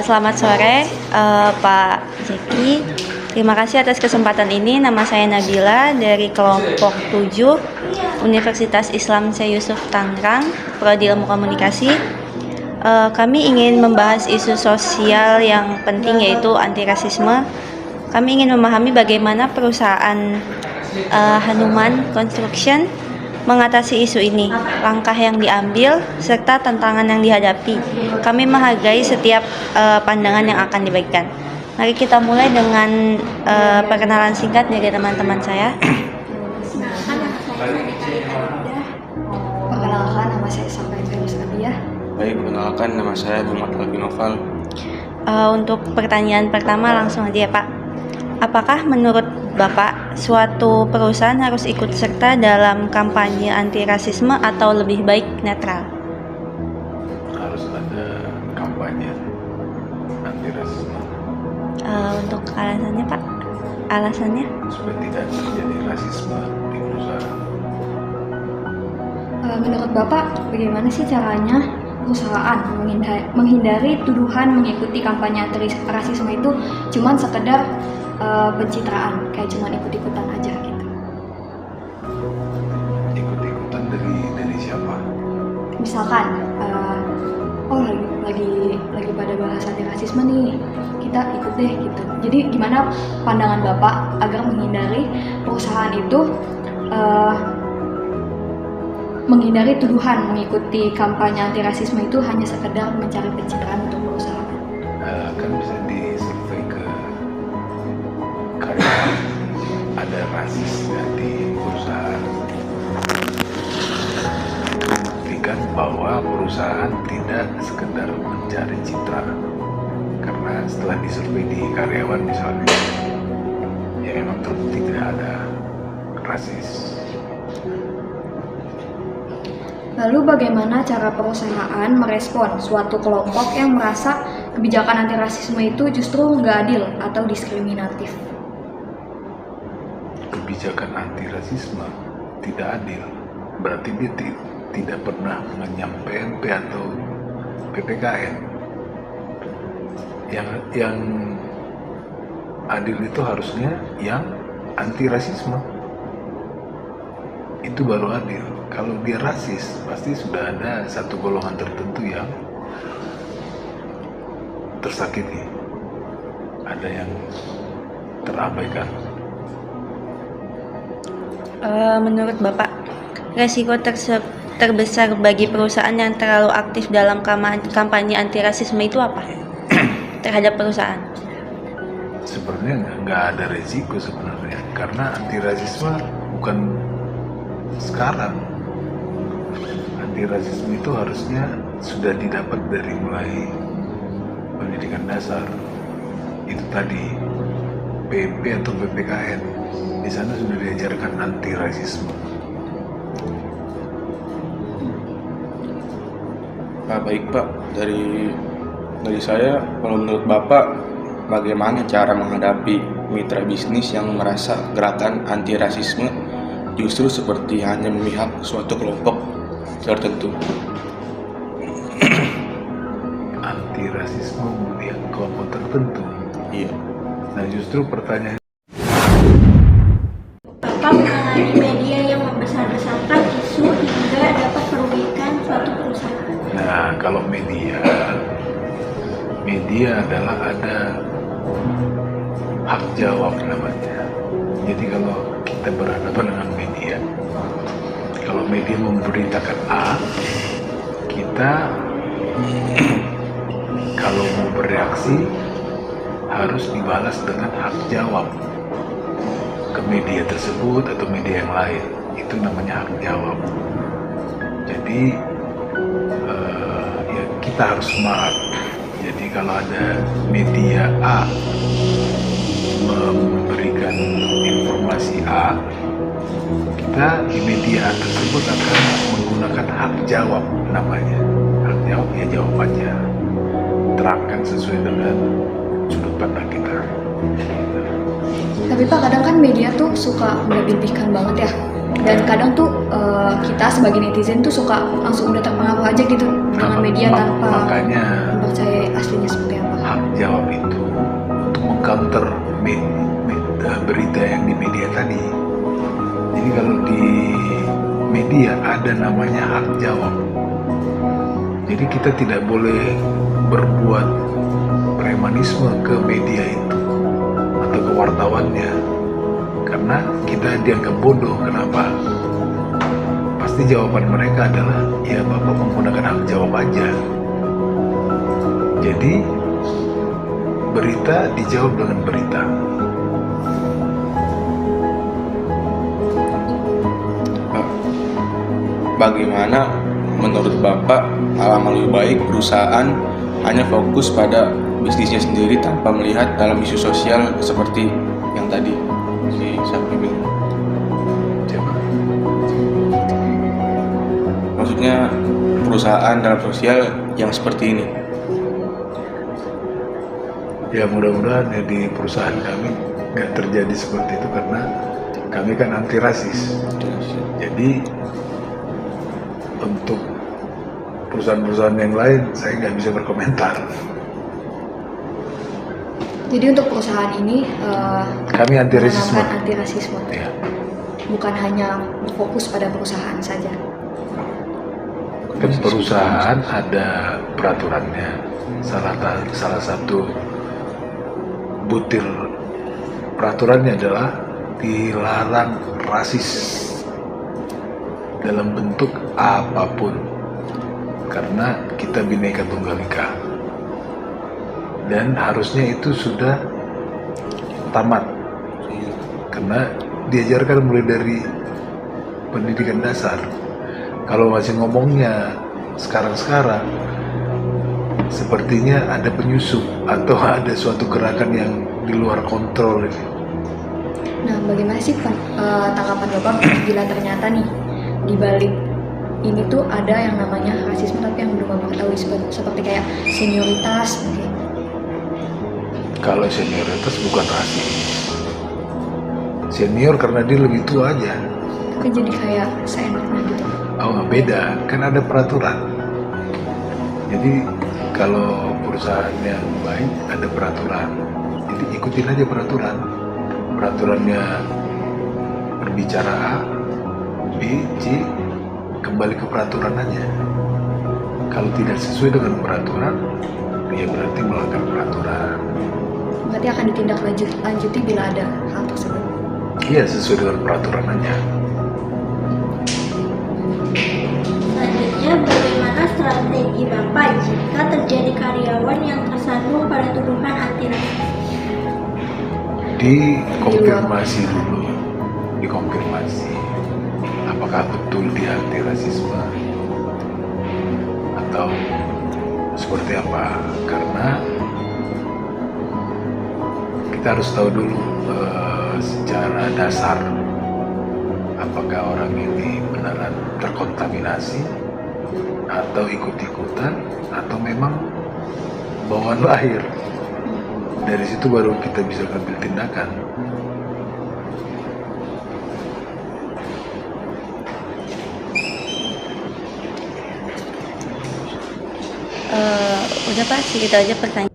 Selamat sore, Pak Jeki. Terima kasih atas kesempatan ini. Nama saya Nabila dari kelompok 7 Universitas Islam Syekh Yusuf Tangerang, Prodi Ilmu Komunikasi. Kami ingin membahas isu sosial yang penting, yaitu anti rasisme. Kami ingin memahami bagaimana perusahaan Hanuman Construction mengatasi isu ini, langkah yang diambil, serta tantangan yang dihadapi. Kami menghargai setiap pandangan yang akan diberikan. Mari kita mulai dengan perkenalan singkat dari teman-teman saya. Perkenalkan, nama saya Sampai Ferus Abiyah. Baik, perkenalkan nama saya Muhammad Albi Noval. Untuk pertanyaan pertama langsung aja ya Pak. Apakah menurut Bapak suatu perusahaan harus ikut serta dalam kampanye anti rasisme atau lebih baik netral? Harus ada kampanye anti rasisme Untuk alasannya Pak? Alasannya? supaya tidak terjadi rasisme di perusahaan. Menurut Bapak, bagaimana sih caranya perusahaan menghindari tuduhan mengikuti kampanye anti rasisme itu cuman sekedar pencitraan, kayak cuman ikut-ikutan aja gitu? Ikut-ikutan dari siapa? Misalkan, lagi pada bahas anti rasisme nih, kita ikut deh gitu. Jadi gimana pandangan Bapak agar menghindari perusahaan itu menghindari tuduhan mengikuti kampanye anti rasisme itu hanya sekedar mencari pencitraan untuk perusahaan? Kan bisa disurvei ke karyawan, ada rasis di perusahaan. Buktikan bahwa perusahaan tidak sekedar mencari citra, karena setelah disurvei di karyawan misalnya, ya memang terbukti tidak ada rasis. Lalu bagaimana cara perusahaan merespon suatu kelompok yang merasa kebijakan anti rasisme itu justru nggak adil atau diskriminatif? Kebijakan anti rasisme tidak adil, berarti dia tidak pernah mengenyam PNP atau PPKN. Yang adil itu harusnya yang anti rasisme, itu baru adil. Kalau dia rasis, pasti sudah ada satu golongan tertentu yang tersakiti, ada yang terabaikan. Menurut Bapak, resiko terbesar bagi perusahaan yang terlalu aktif dalam kampanye anti rasisme itu apa terhadap perusahaan? Sebenarnya nggak ada resiko sebenarnya, karena anti rasisme bukan sekarang. Anti rasisme itu harusnya sudah didapat dari mulai pendidikan dasar. Itu tadi PMP atau PPKN, di sana sudah diajarkan anti rasisme. Baik Pak, dari saya, kalau menurut Bapak, bagaimana cara menghadapi mitra bisnis yang merasa gerakan anti rasisme justru seperti hanya memihak suatu kelompok tertentu? Anti rasisme memihak kelompok tertentu. Iya. Nah, justru pertanyaan Bapak menangani media yang membesar-besarkan isu hingga dapat merugikan suatu perusahaan. Nah, kalau media adalah ada hak jawab namanya. Jadi kalau kita berhadapan dengan media, kalau media memberitakan A, kita kalau mau bereaksi harus dibalas dengan hak jawab ke media tersebut atau media yang lain. Itu namanya hak jawab. Jadi ya kita harus smart. Jadi kalau ada media A memberikan kita di media tersebut akan menggunakan hak jawab namanya. Hak jawab ya jawabannya. Terangkan sesuai dengan sudut pandang kita. Tapi Pak, kadang kan media tuh suka melebih-lebihkan banget ya. Dan kadang tuh kita sebagai netizen tuh suka langsung udah terpengaruh aja gitu dengan media tanpa Makanya mempercayai aslinya seperti apa. hak jawab itu untuk mengcounter berita yang di media tadi. Jadi kalau di media ada namanya hak jawab. Jadi kita tidak boleh berbuat premanisme ke media itu atau ke wartawannya, karena kita dianggap bodoh. Kenapa? Pasti jawaban mereka adalah ya Bapak menggunakan hak jawab aja. Jadi berita dijawab dengan berita. Bagaimana menurut Bapak alangkah lebih baik perusahaan hanya fokus pada bisnisnya sendiri tanpa melihat dalam isu sosial seperti yang tadi si Sapi bilang? Coba. Maksudnya perusahaan dalam sosial yang seperti ini. Ya mudah-mudahan ya di perusahaan kami nggak terjadi seperti itu, karena kami kan anti rasis. Jadi untuk perusahaan-perusahaan yang lain saya nggak bisa berkomentar. Jadi untuk perusahaan ini Kami anti rasisme. menanamkan anti rasisme, Ya. bukan hanya berfokus pada perusahaan saja. Kan perusahaan ada peraturannya. Salah satu butir peraturannya adalah dilarang rasis dalam bentuk apapun, karena kita Bhinneka Tunggal Ika, dan harusnya itu sudah tamat karena diajarkan mulai dari pendidikan dasar. Kalau masih ngomongnya sekarang-sekarang, sepertinya ada penyusup atau ada suatu gerakan yang di luar kontrol ini. Nah, bagaimana sih tanggapan Bapak bila ternyata nih di balik ini tuh ada yang namanya rasisme tapi yang belum Bapak ketahui, seperti kayak senioritas mungkin. Kalau senioritas bukan rasis. Senior karena dia lebih tua aja. Tapi jadi kayak seenaknya gitu. Oh beda, kan ada peraturan. Jadi kalau perusahaan yang baik ada peraturan. Jadi ikutin aja peraturan. Peraturannya berbicara A, B, C, kembali ke peraturan aja. Kalau tidak sesuai dengan peraturan, ya berarti melanggar peraturan. Berarti akan ditindaklanjuti bila ada hal tersebut. Iya, sesuai dengan peraturan aja. Selanjutnya, bagaimana strategi Bapak jika terjadi karyawan yang tersandung pada tuduhan anti rasis? Dikonfirmasi dulu, dikonfirmasi apakah betul dia anti rasisme atau seperti apa, karena kita harus tahu dulu secara dasar apakah orang ini beneran terkontaminasi atau ikut-ikutan atau memang bawaan lahir. Dari situ baru kita bisa ambil tindakan. Udah Pak, segitu aja pertanyaan.